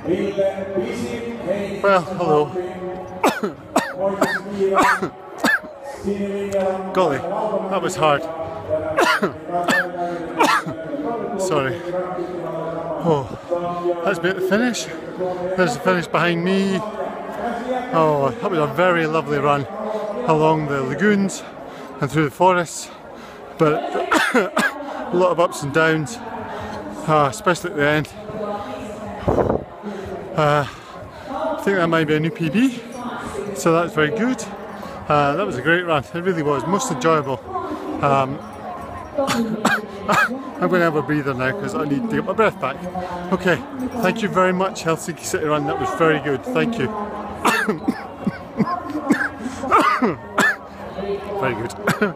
Well, hello. Golly, that was hard. Sorry. Oh, that's me at the finish. There's the finish behind me. Oh, that was a very lovely run along the lagoons and through the forests, but a lot of ups and downs, especially at the end. I think that might be a new PB, so that's very good. That was a great run, it really was, most enjoyable. I'm going to have a breather now because I need to get my breath back. Okay, thank you very much Helsinki City Run, that was very good, thank you. Very good.